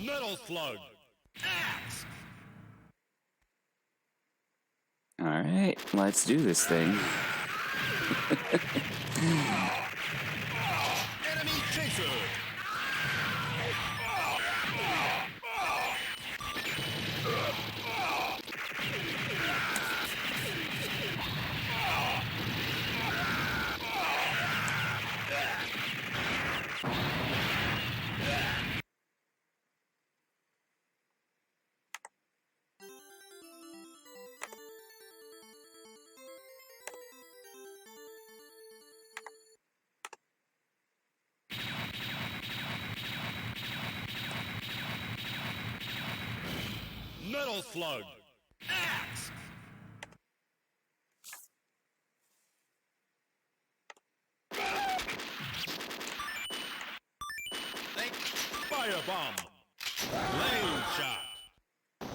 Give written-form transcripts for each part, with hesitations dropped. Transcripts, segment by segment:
Metal Slug. Axe. Alright, let's do this thing. Enemy chaser. Metal Slug. Axe. Firebomb. Lane shot.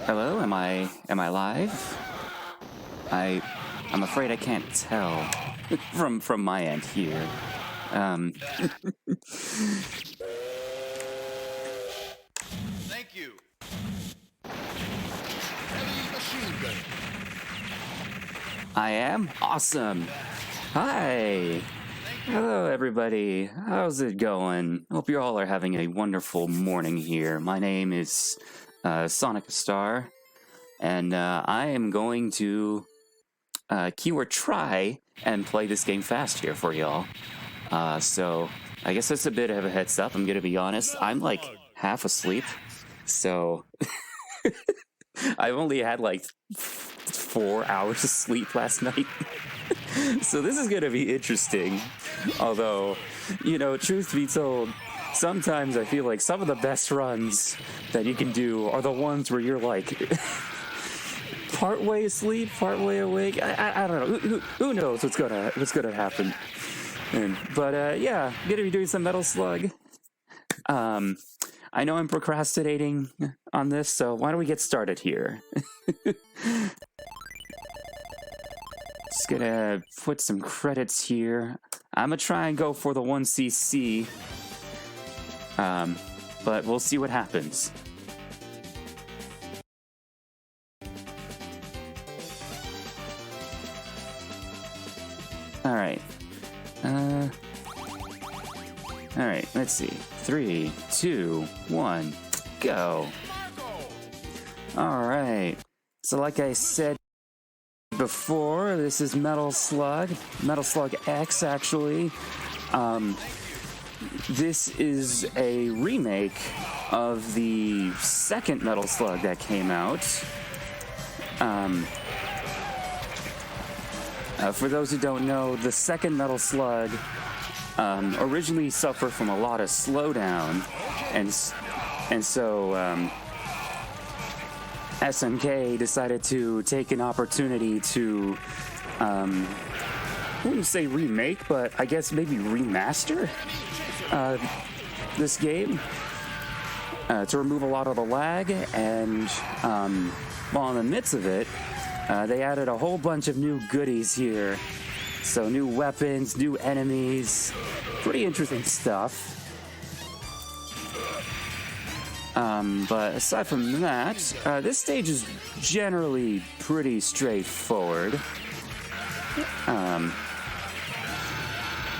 Hello, am I live? I'm afraid I can't tell from my end here. Thank you. Heavy machine gun. I am awesome. Hi. Hello, everybody. How's it going? Hope you all are having a wonderful morning here. My name is Sonikkustar, and I am going to keyword try and play this game fast here for y'all. So I guess that's a bit of a heads up. I'm gonna be honest. I'm like half asleep, so I've only had like 4 hours of sleep last night. So this is gonna be interesting. Although, you know, truth be told, sometimes I feel like some of the best runs that you can do are the ones where you're like part way asleep, part way awake. I don't know. Who knows what's gonna happen? But yeah, gonna be doing some Metal Slug. I know I'm procrastinating on this, so why don't we get started here? Just gonna put some credits here. I'm gonna try and go for the 1cc, but we'll see what happens. Alright. Alright, let's see. 3, 2, 1, go! Alright. So like I said before, this is Metal Slug X, actually. This is a remake of the second Metal Slug that came out. For those who don't know, the second Metal Slug originally suffered from a lot of slowdown, and so SNK decided to take an opportunity to, I wouldn't say remake, but I guess maybe remaster this game to remove a lot of the lag, and while in the midst of it, they added a whole bunch of new goodies here. So new weapons, new enemies, pretty interesting stuff. But aside from that, this stage is generally pretty straightforward.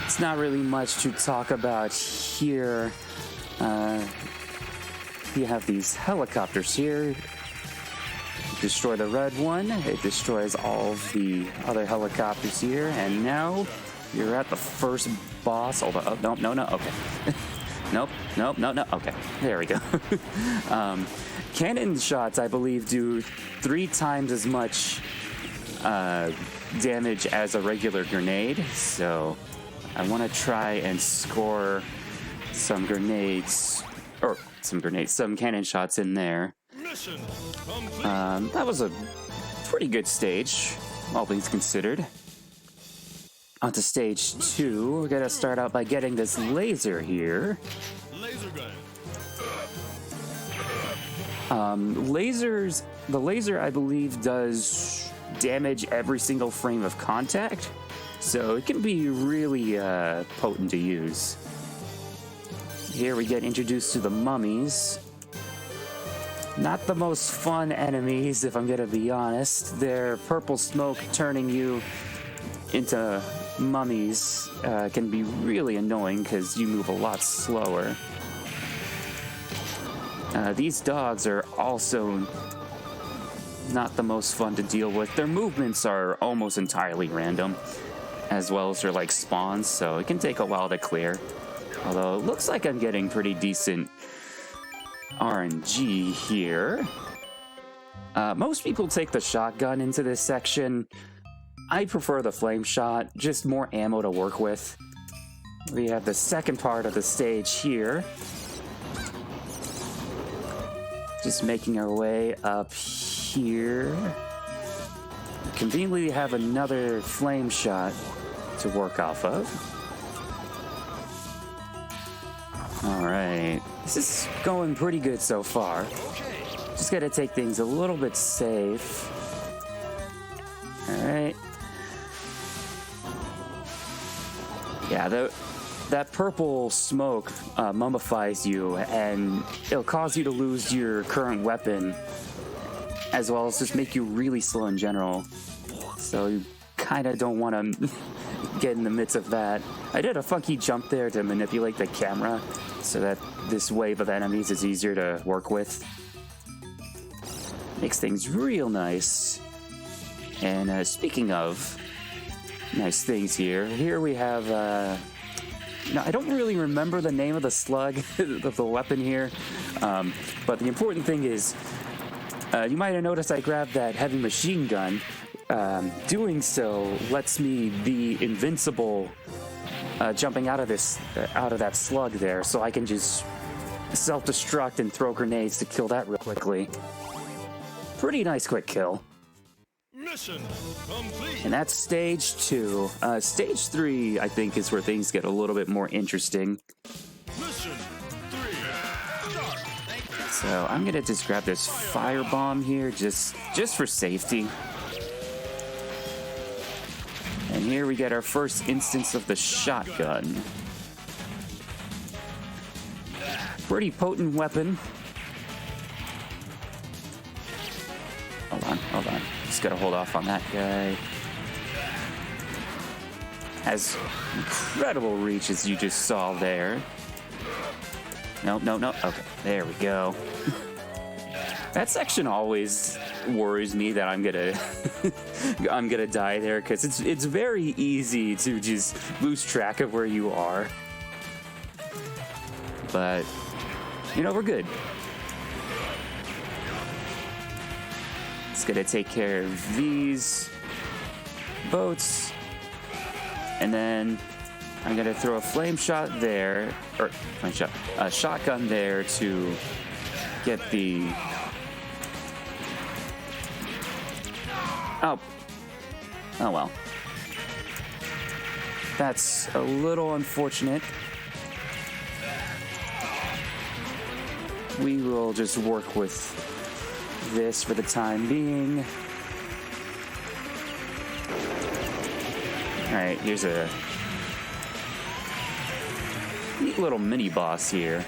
It's not really much to talk about here. You have these helicopters here. Destroy the red one, it destroys all of the other helicopters here, and now you're at the first boss. Although, oh, no, okay. Nope, okay. There we go. Cannon shots, I believe, do 3 times as much damage as a regular grenade, so I want to try and score some some cannon shots in there. That was a pretty good stage, all things considered. On to stage 2, we're gonna start out by getting this laser here. Laser gun. The laser, I believe, does damage every single frame of contact, so it can be really potent to use. Here we get introduced to the mummies. Not the most fun enemies, if I'm gonna be honest. Their purple smoke turning you into mummies can be really annoying because you move a lot slower. These dogs are also not the most fun to deal with. Their movements are almost entirely random, as well as their like spawns, so it can take a while to clear. Although it looks like I'm getting pretty decent RNG here. Most people take the shotgun into this section. I prefer the flame shot, just more ammo to work with. We have the second part of the stage here. Just making our way up here. Conveniently have another flame shot to work off of. Alright, this is going pretty good so far. Just gotta take things a little bit safe. Alright. Yeah, that purple smoke mummifies you, and it'll cause you to lose your current weapon, as well as just make you really slow in general. So you kind of don't want to get in the midst of that. I did a funky jump there to manipulate the camera so that this wave of enemies is easier to work with. Makes things real nice. And speaking of nice things here we have, now I don't really remember the name of the slug, of the weapon here, but the important thing is, you might have noticed I grabbed that heavy machine gun. Doing so lets me be invincible jumping out of that slug there, so I can just self-destruct and throw grenades to kill that real quickly. Pretty nice quick kill. Mission complete. And that's stage 2. Stage 3, I think, is where things get a little bit more interesting. Mission 3. Start. Thank you. So I'm gonna just grab this firebomb here, just for safety. And here we get our first instance of the shotgun. Pretty potent weapon. Hold on. Just gotta hold off on that guy. Has incredible reach, as you just saw there. No. Okay, there we go. That section always worries me that I'm gonna die there, because it's very easy to just lose track of where you are. But we're good. It's gonna take care of these boats, and then I'm gonna throw a flame shot there, or a shotgun there to get the. Oh well. That's a little unfortunate. We will just work with this for the time being. Alright, here's a neat little mini boss here.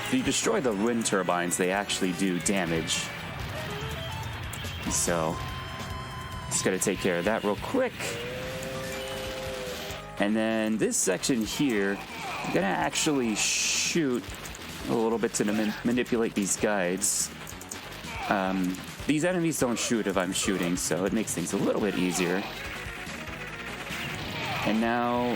If you destroy the wind turbines, they actually do damage. So, just gotta take care of that real quick. And then this section here, I'm gonna actually shoot a little bit to manipulate these guides. These enemies don't shoot if I'm shooting, so it makes things a little bit easier. And now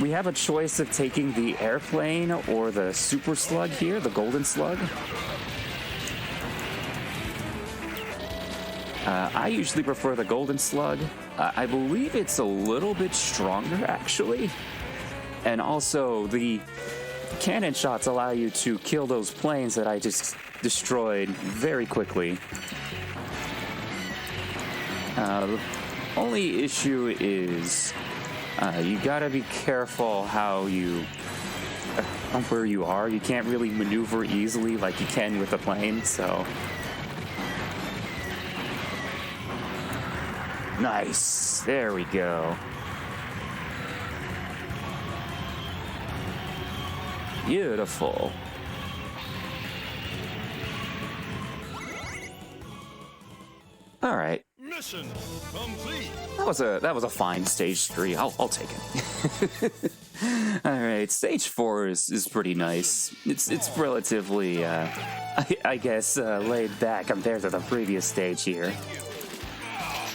we have a choice of taking the airplane or the super slug here, the golden slug. I usually prefer the golden slug. I believe it's a little bit stronger, actually. And also, the cannon shots allow you to kill those planes that I just destroyed very quickly. The only issue is you gotta be careful how where you are. You can't really maneuver easily like you can with the plane, so. Nice. There we go. Beautiful. All right. Mission complete. That was a fine stage 3. I'll take it. All right, stage 4 is pretty nice. It's relatively I guess laid back compared to the previous stage here.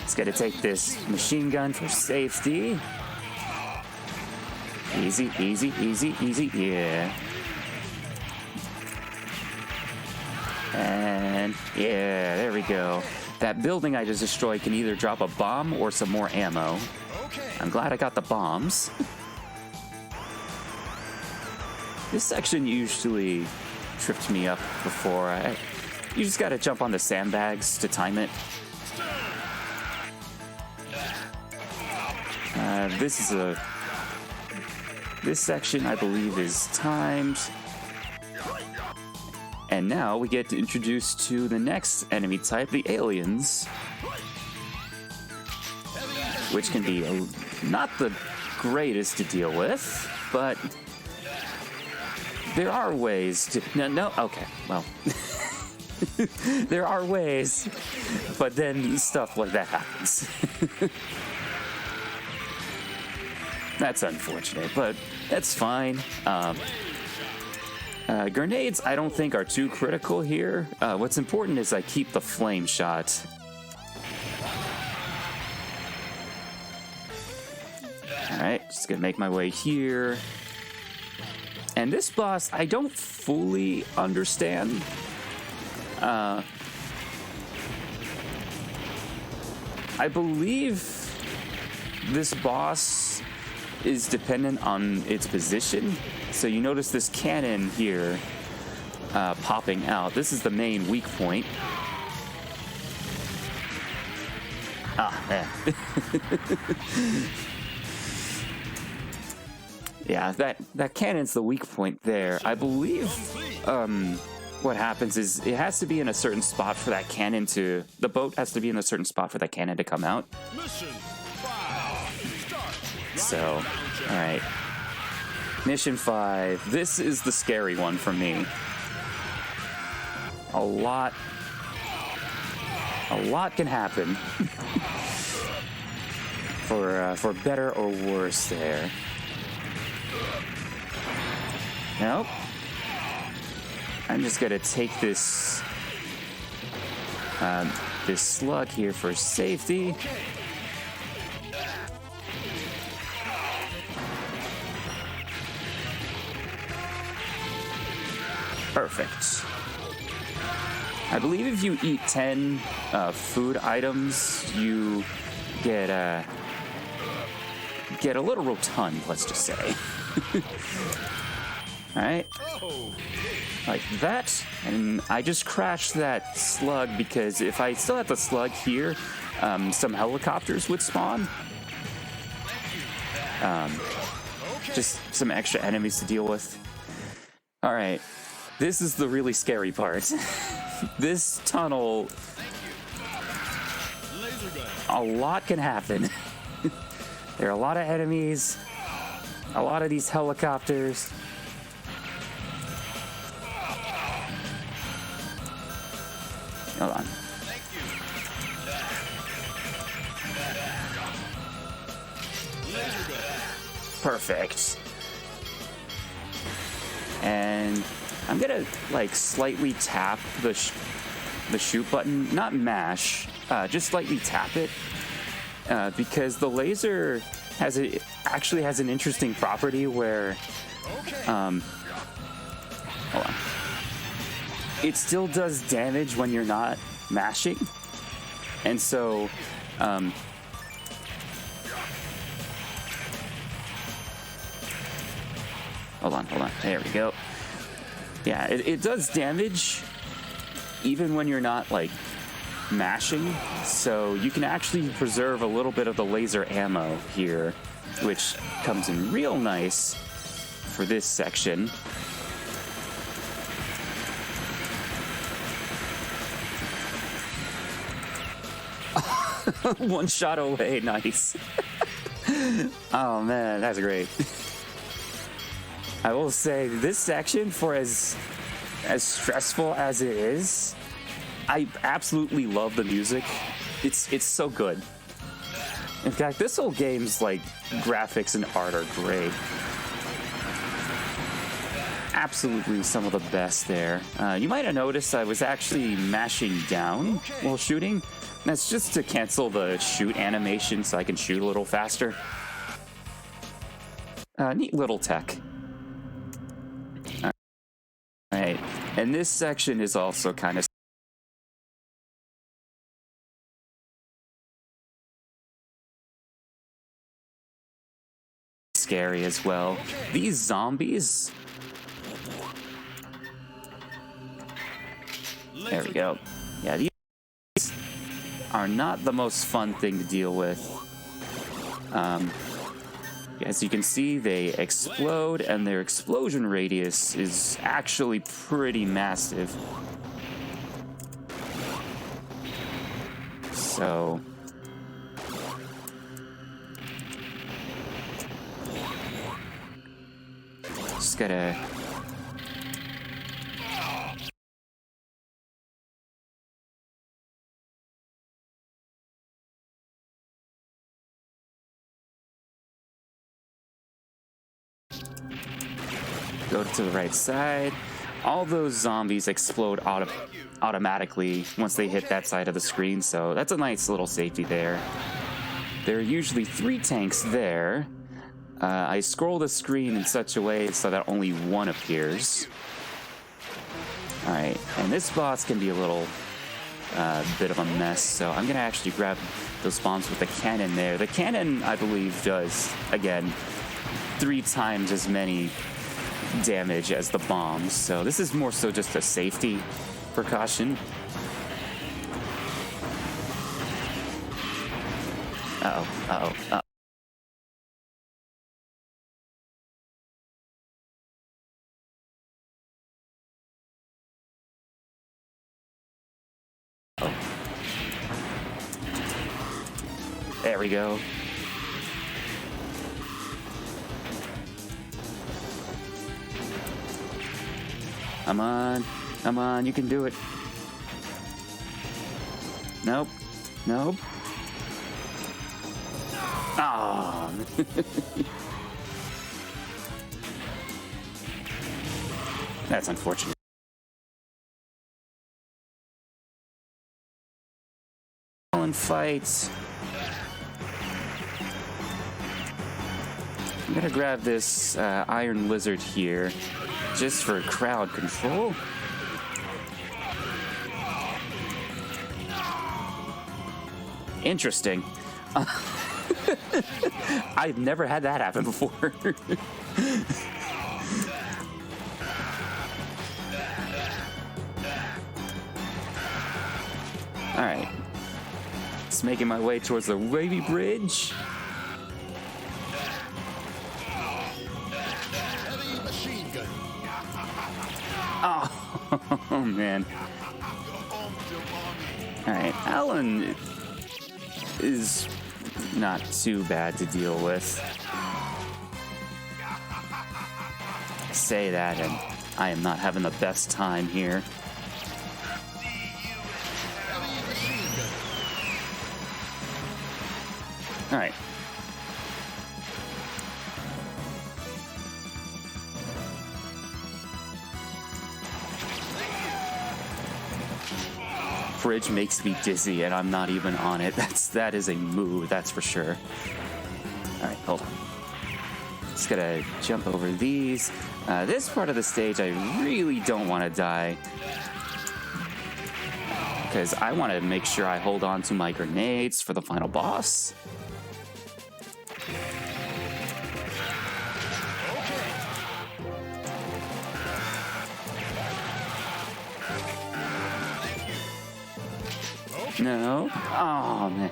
Just gotta take this machine gun for safety. Easy, easy, easy, easy. Yeah. And yeah, there we go. That building I just destroyed can either drop a bomb or some more ammo. I'm glad I got the bombs. This section usually tripped me up before. You just gotta jump on the sandbags to time it. This section, I believe, is timed. And now we get introduced to the next enemy type, the aliens. Which can be not the greatest to deal with, but there are ways to... No, okay, well... there are ways, but then stuff like that happens. That's unfortunate, but that's fine. Grenades, I don't think, are too critical here. What's important is I keep the flame shot. Alright, just gonna make my way here. And this boss, I don't fully understand. I believe this boss is dependent on its position. So you notice this cannon here popping out. This is the main weak point. Ah, man. Yeah, that cannon's the weak point there. I believe what happens is it has to be in a certain spot for that cannon to... The boat has to be in a certain spot for that cannon to come out. Mission 5. Start. So, alright. Mission 5. This is the scary one for me. A lot can happen. For better or worse there. Nope. I'm just gonna take this this slug here for safety. Perfect. I believe if you eat 10 food items, you get a little rotund, let's just say. Alright. Like that. And I just crashed that slug because if I still had the slug here, some helicopters would spawn. Just some extra enemies to deal with. Alright. This is the really scary part. This tunnel... A lot can happen. There are a lot of enemies. A lot of these helicopters. Hold on. Perfect. And I'm gonna like slightly tap the shoot button, not mash, just slightly tap it, because the laser actually has an interesting property where, hold on. It still does damage when you're not mashing, and so hold on, there we go. Yeah, it does damage even when you're not like mashing, so you can actually preserve a little bit of the laser ammo here, which comes in real nice for this section. One shot away, nice. Oh man, that's great. I will say this section, for as stressful as it is, I absolutely love the music. It's so good. In fact, this whole game's like graphics and art are great. Absolutely some of the best there. You might have noticed I was actually mashing down while shooting. That's just to cancel the shoot animation so I can shoot a little faster. Neat little tech. Alright, and this section is also kind of scary as well. These zombies... There we go. Yeah, these are not the most fun thing to deal with. As you can see, they explode, and their explosion radius is actually pretty massive. So... just gotta... go to the right side. All those zombies explode automatically once they hit that side of the screen, so that's a nice little safety there. There are usually 3 tanks there. I scroll the screen in such a way so that only one appears. Alright, and this boss can be a little bit of a mess, so I'm gonna actually grab those bombs with the cannon there. The cannon, I believe, does, again, 3 times as many damage as the bombs, so this is more so just a safety precaution. Uh-oh. There we go. Come on, you can do it. Nope. Ah. That's unfortunate. Fights. I'm gonna grab this iron lizard here just for crowd control. Interesting. I've never had that happen before. All right. Just making my way towards the wavy bridge. Oh man. Alright, Alan is not too bad to deal with. Say that, and I am not having the best time here. Alright. Bridge makes me dizzy, and I'm not even on it. That is a move, that's for sure. Alright, hold on. Just gotta jump over these. This part of the stage, I really don't want to die, because I want to make sure I hold on to my grenades for the final boss. No. Oh man.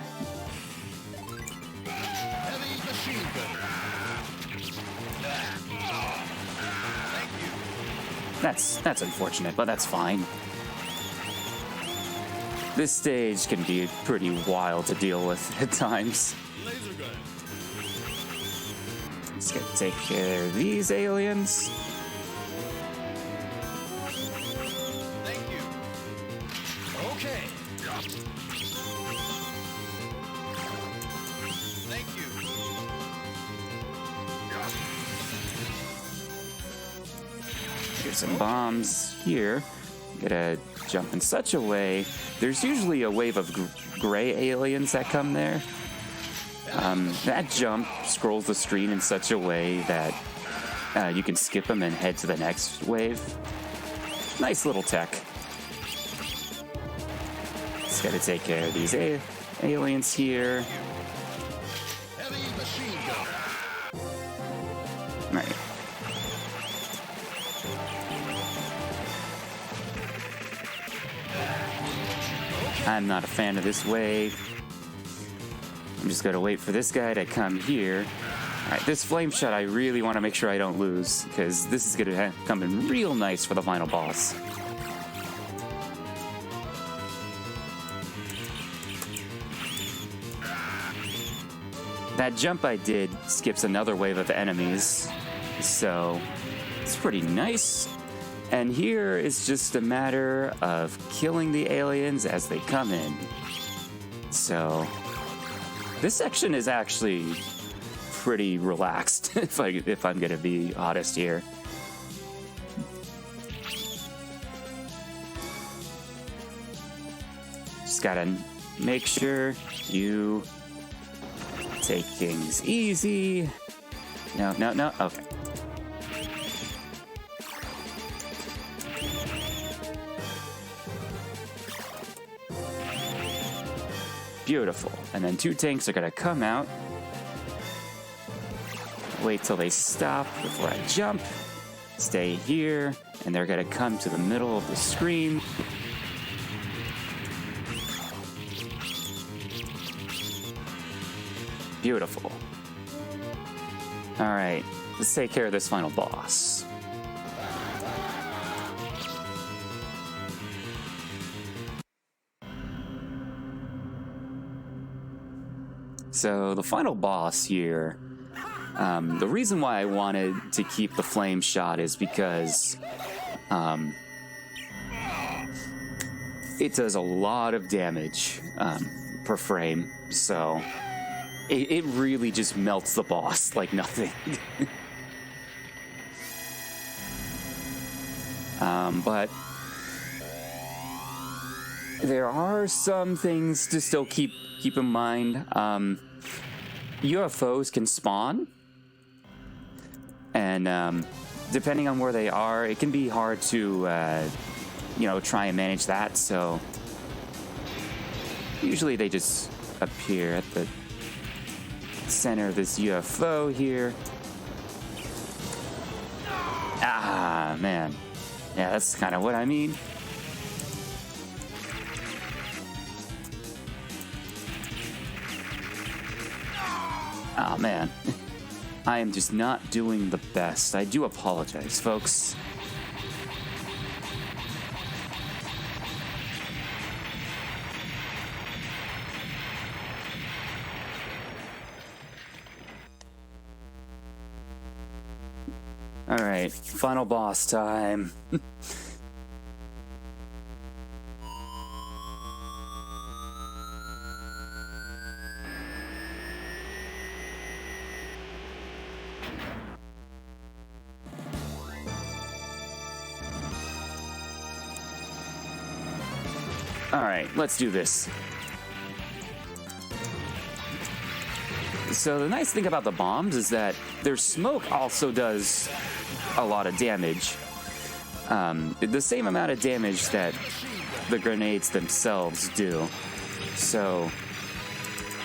That's unfortunate, but that's fine. This stage can be pretty wild to deal with at times. Let's take care of these aliens. Thank you. Okay. Thank you. Here's some bombs here. Gotta jump in such a way. There's usually a wave of gray aliens that come there. That jump scrolls the screen in such a way that you can skip them and head to the next wave. Nice little tech. Just gotta take care of these aliens here. Heavy machine gun. Right. I'm not a fan of this wave. I'm just gonna wait for this guy to come here. Alright, this flame shot I really want to make sure I don't lose, because this is gonna come in real nice for the final boss. That jump I did skips another wave of enemies, so it's pretty nice. And here is just a matter of killing the aliens as they come in. So this section is actually pretty relaxed, if I'm gonna be honest here. Just gotta make sure you take things easy. No, okay. Beautiful. And then 2 tanks are gonna come out. Wait till they stop before I jump. Stay here, and they're gonna come to the middle of the screen. Beautiful. Alright, let's take care of this final boss. So the final boss here, the reason why I wanted to keep the flame shot is because it does a lot of damage per frame, so it really just melts the boss like nothing. But there are some things to still keep in mind. UFOs can spawn, and depending on where they are, it can be hard to, try and manage that. So usually they just appear at the center of this UFO here. Ah, man. Yeah, that's kind of what I mean. Oh, man. I am just not doing the best. I do apologize, folks. Alright, final boss time. Alright, let's do this. So the nice thing about the bombs is that their smoke also does a lot of damage. The same amount of damage that the grenades themselves do. So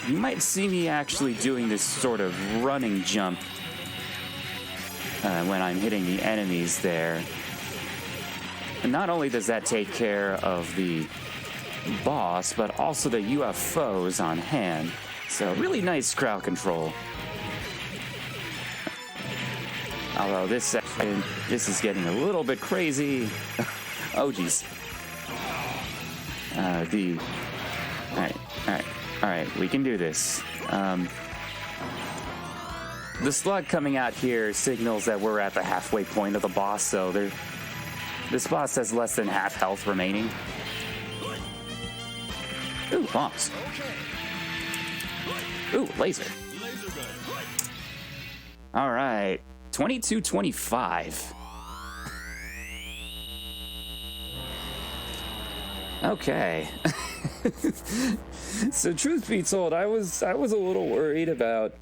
you might see me actually doing this sort of running jump when I'm hitting the enemies there. And not only does that take care of the boss, but also the UFOs on hand. So really nice crowd control. Although this section, this is getting a little bit crazy. Oh geez. Alright, we can do this. The slug coming out here signals that we're at the halfway point of the boss, so this boss has less than half health remaining. Ooh, bombs. Ooh, laser. All right, 22-25. Okay. So truth be told, I was a little worried about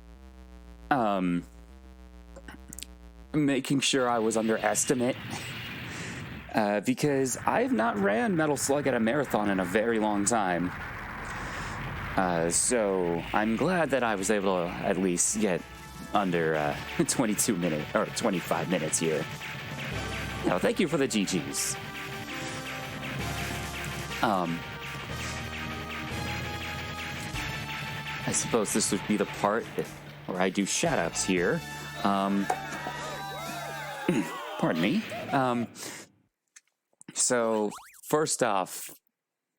making sure I was underestimate because I've not ran Metal Slug at a marathon in a very long time. So I'm glad that I was able to at least get under 22 minutes or 25 minutes here. Now, thank you for the GGs. I suppose this would be the part where I do shoutouts here. Pardon me. So first off,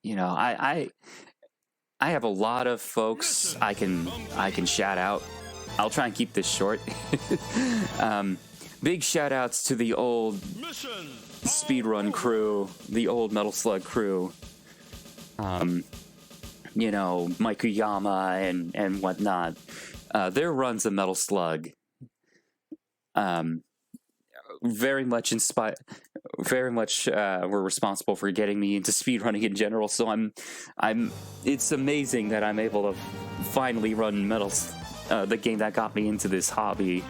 you know, I have a lot of folks I can shout out. I'll try and keep this short. Big shout outs to the old speedrun crew, the old Metal Slug crew. You know, Mikuyama and whatnot. Their runs of Metal Slug very much were responsible for getting me into speedrunning in general. So it's amazing that I'm able to finally run the game that got me into this hobby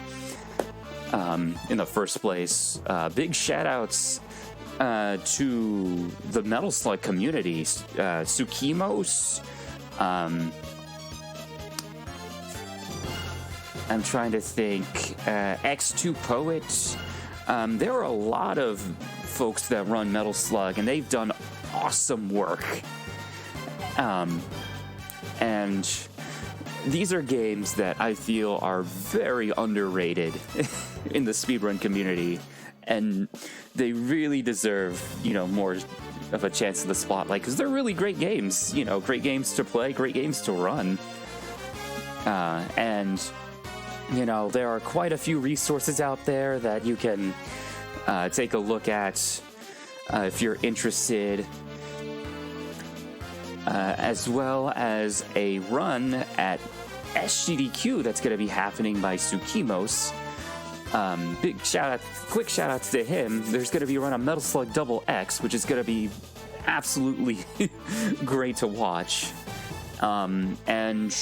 in the first place. Big shout outs to the Metal Slug community, Tsukimos. I'm trying to think. X2 Poet. There are a lot of folks that run Metal Slug, and they've done awesome work. And these are games that I feel are very underrated in the speedrun community, and they really deserve, you know, more of a chance in the spotlight because they're really great games. You know, great games to play, great games to run, and you know, there are quite a few resources out there that you can take a look at if you're interested, as well as a run at SGDQ that's going to be happening by Tsukimos. Quick shout outs to him. There's going to be a run on Metal Slug Double X, which is going to be absolutely great to watch. And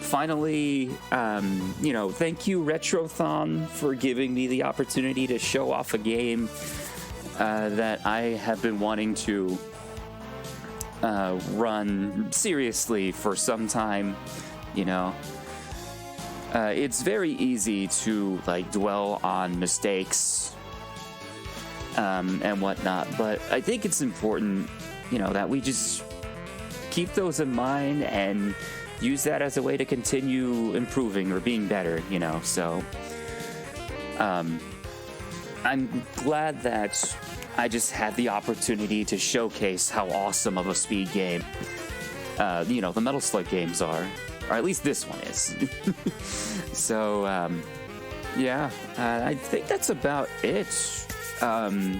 finally, you know, thank you, Retrothon, for giving me the opportunity to show off a game that I have been wanting to run seriously for some time. You know, it's very easy to like dwell on mistakes and whatnot, but I think it's important, you know, that we just keep those in mind and use that as a way to continue improving or being better, you know. So I'm glad that I just had the opportunity to showcase how awesome of a speed game you know, the Metal Slug games are, or at least this one is. So yeah, I think that's about it.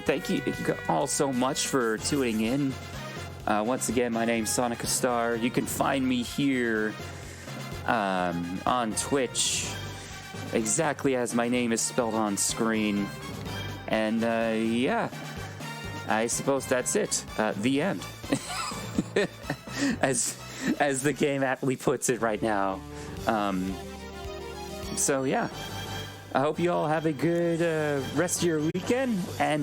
Thank you all so much for tuning in. Once again, my name's Sonikkustar. You can find me here on Twitch, exactly as my name is spelled on screen. And yeah, I suppose that's it. The end. as the game aptly puts it right now. So yeah, I hope you all have a good rest of your weekend, and